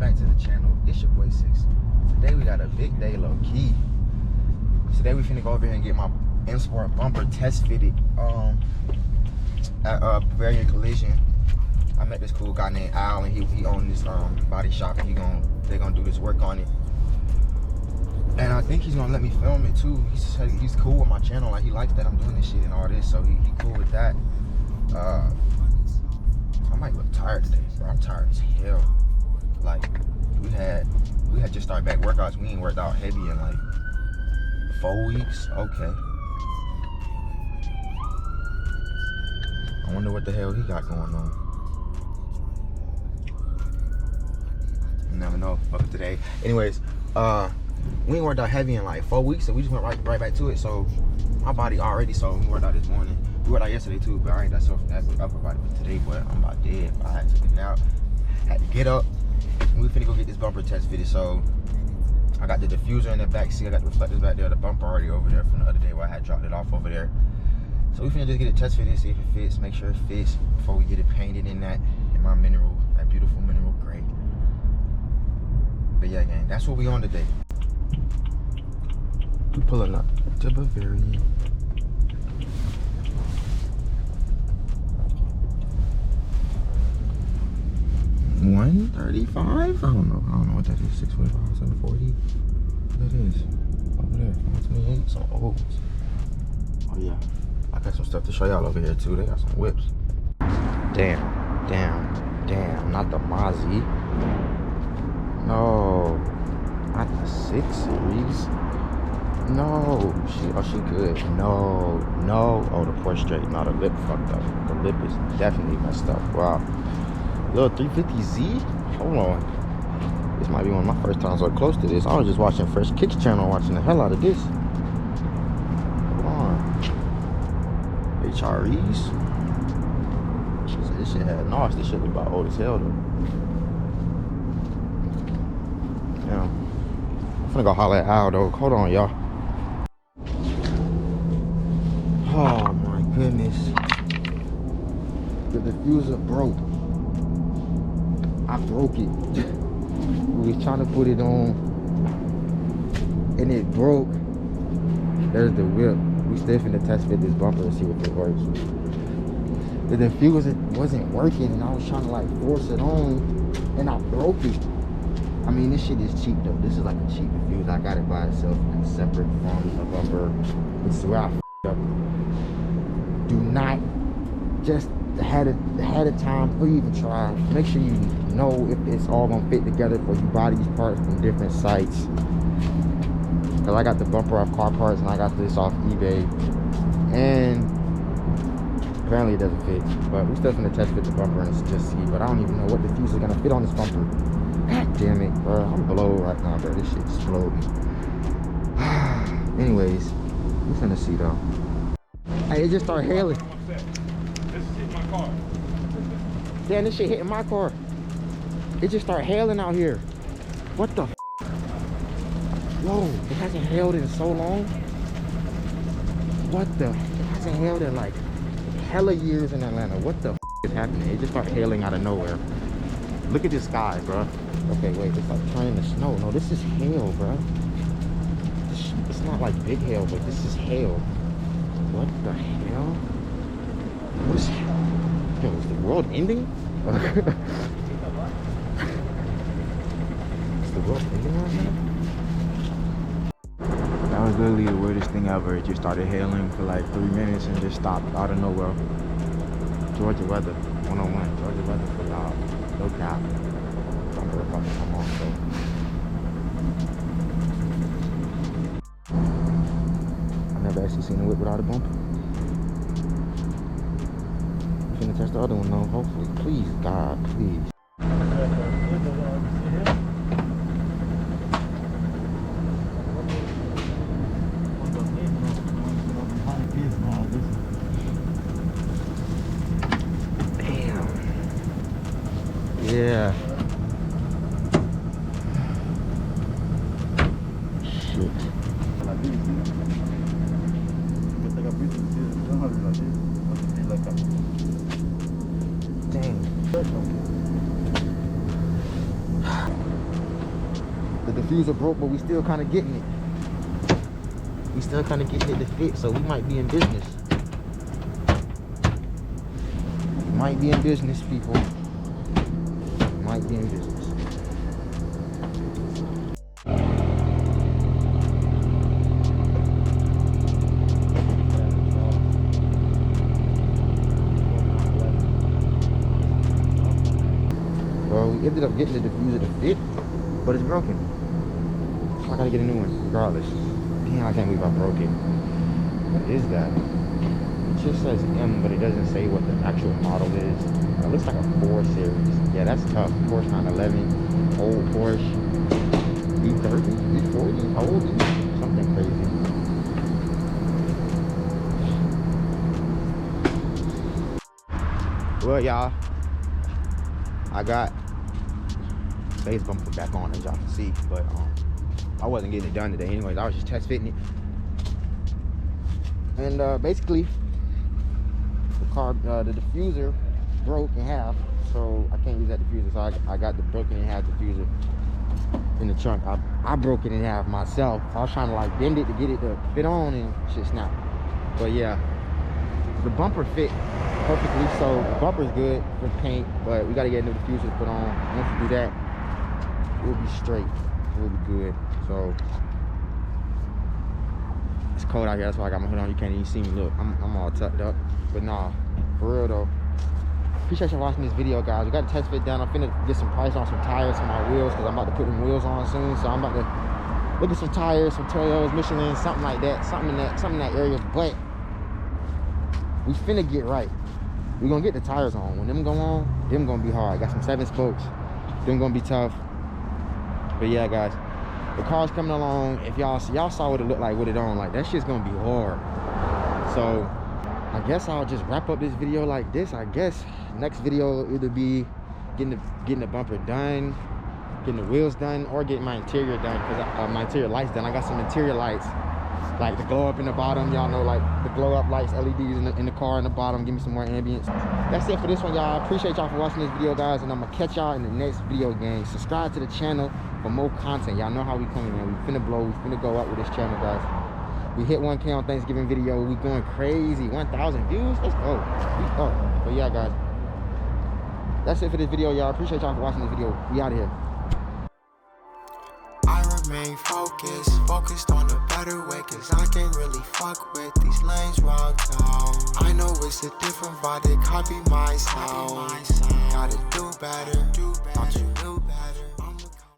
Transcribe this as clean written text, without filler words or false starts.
back to the channel. It's your boy Six. Today we got a big day, low key. Today we finna go over here and get my M Sport bumper test fitted at Bavarian Collision. I met this cool guy named Al, and he owned this body shop, and they're gonna do this work on it. And I think he's gonna let me film it too. He's cool with my channel, like he likes that I'm doing this shit and all this, so he cool with that. I might look tired today, bro. I'm tired as hell. Like we had just started back workouts. We ain't worked out heavy in like 4 weeks. Okay. I wonder what the hell he got going on. You never know. Welcome today. Anyways, we ain't worked out heavy in like 4 weeks, so we just went right back to it. So my body already, so we worked out this morning. We worked out yesterday too, but I ain't that upper body for today. But I'm about dead. I had to get out, had to get up. And we finna go get this bumper test fitted. So I got the diffuser in the back seat. I got the reflectors back there. The bumper already over there from the other day where I had dropped it off over there. So we finna just get it test fitted, see if it fits, make sure it fits before we get it painted in that my mineral, that beautiful mineral gray. But yeah, gang, that's what we on today. We pulling up to Bavarian. $135? I don't know what that is. 645, 740. What that is? Over there, 528. Some O's. Oh yeah, I got some stuff to show y'all over here too. They got some whips. Damn, not the Mozzie. No, not the 6 Series. No, she good. No. Oh, the port straight. No, the lip fucked up. The lip is definitely messed up. Wow. Little 350Z? Hold on. This might be one of my first times so close to this. I was just watching Fresh Kicks channel, watching the hell out of this. Hold on. HREs. So this shit had NOS. This shit look about old as hell though. Yeah. I'm finna go holler at Al though. Hold on, y'all. Oh my goodness. The diffuser broke. I broke it. We was trying to put it on and it broke. There's the whip. We still finna test fit this bumper and see if it works. The diffuser wasn't working and I was trying to like force it on and I broke it. I mean, this shit is cheap though. This is like a cheap diffuser. I got it by itself and separate from the bumper. This is where I f***ed up. Do not just ahead of time before you even try. Make sure you know if it's all gonna fit together for you. Buy these parts from different sites. Cause I got the bumper off Car Parts and I got this off eBay, and apparently it doesn't fit. But we still gonna test fit the bumper and just see. But I don't even know what diffuser is gonna fit on this bumper. God damn it, bro! I'm below right now, bro. This shit's exploding. Anyways, we finna see though. Hey, it just started hailing. Damn, this shit hitting my car. It just started hailing out here. What the f? Whoa, it hasn't hailed in so long. What the? It hasn't hailed in like hella years in Atlanta. What the f is happening? It just started hailing out of nowhere. Look at this sky, bro. Okay, wait, it's like turning to snow. No, this is hail, bro. It's not like big hail, but this is hail. What the hell? What is hell? Yo, is the world ending? Is the world ending right now? That was literally the weirdest thing ever. It just started hailing for like 3 minutes and just stopped out of nowhere. Georgia weather, 101. Georgia weather for y'all. No cap. I'm gonna fucking come on, so. I've never actually seen a whip without a bumper. Gonna test the other one though, hopefully. Please, God, please. Damn. Yeah. Shit. Dang. diffuser broke, but we still kind of getting it. We still kind of getting it to fit, so we might be in business. Might be in business, people. Might be in business. Well, we ended up getting the diffuser to fit, but it's broken. So I gotta get a new one, regardless. Damn, I can't believe I broke it. What is that? It just says M, but it doesn't say what the actual model is. It looks like a 4 series. Yeah, that's tough. Porsche 911, old Porsche, E30, E40, old, something crazy. Well, y'all, I got base bumper back on, as y'all can see, but I wasn't getting it done today anyways. I was just test fitting it, and basically the diffuser broke in half, so I can't use that diffuser. So I got the broken in half diffuser in the trunk. I broke it in half myself. I was trying to like bend it to get it to fit on, and shit snapped. But yeah, the bumper fit perfectly, so the bumper's good for paint, but we got to get a new diffuser to put on. Once we do that, we'll be straight. We'll be good. So it's cold out here, that's why I got my hood on. You can't even see me. Look, I'm all tucked up. But nah, for real though, appreciate you watching this video, guys. We got the test fit done. I'm finna get some price on some tires for my wheels, because I'm about to put them wheels on soon. So I'm about to look at some tires, some Toyotas, Michelin, something like that, something in that area. But we finna get right. We're gonna get the tires on. When them go on, them gonna be hard. Got some 7 spokes. Them gonna be tough. But yeah, guys, the car's coming along. If y'all saw what it looked like with it on, like that shit's gonna be hard. So I guess I'll just wrap up this video like this. I guess next video will either be getting the bumper done, getting the wheels done, or getting my interior done, because my interior lights done. I got some interior lights, like the glow up in the bottom. Y'all know, like the glow up lights, LEDs in the car in the bottom. Give me some more ambience. That's it for this one, y'all. Appreciate y'all for watching this video, guys, and I'm gonna catch y'all in the next video, gang. Subscribe to the channel for more content. Y'all know how we coming, man. We finna blow. We finna go up with this channel, guys. We hit 1K on Thanksgiving video. We going crazy. 1,000 views. Let's go. We up. But yeah, guys, that's it for this video, y'all. Appreciate y'all for watching this video. We out of here. Remain focused on a better way, cause I can't really fuck with these lanes round town. I know it's a different vibe, they copy my sound. Gotta do better.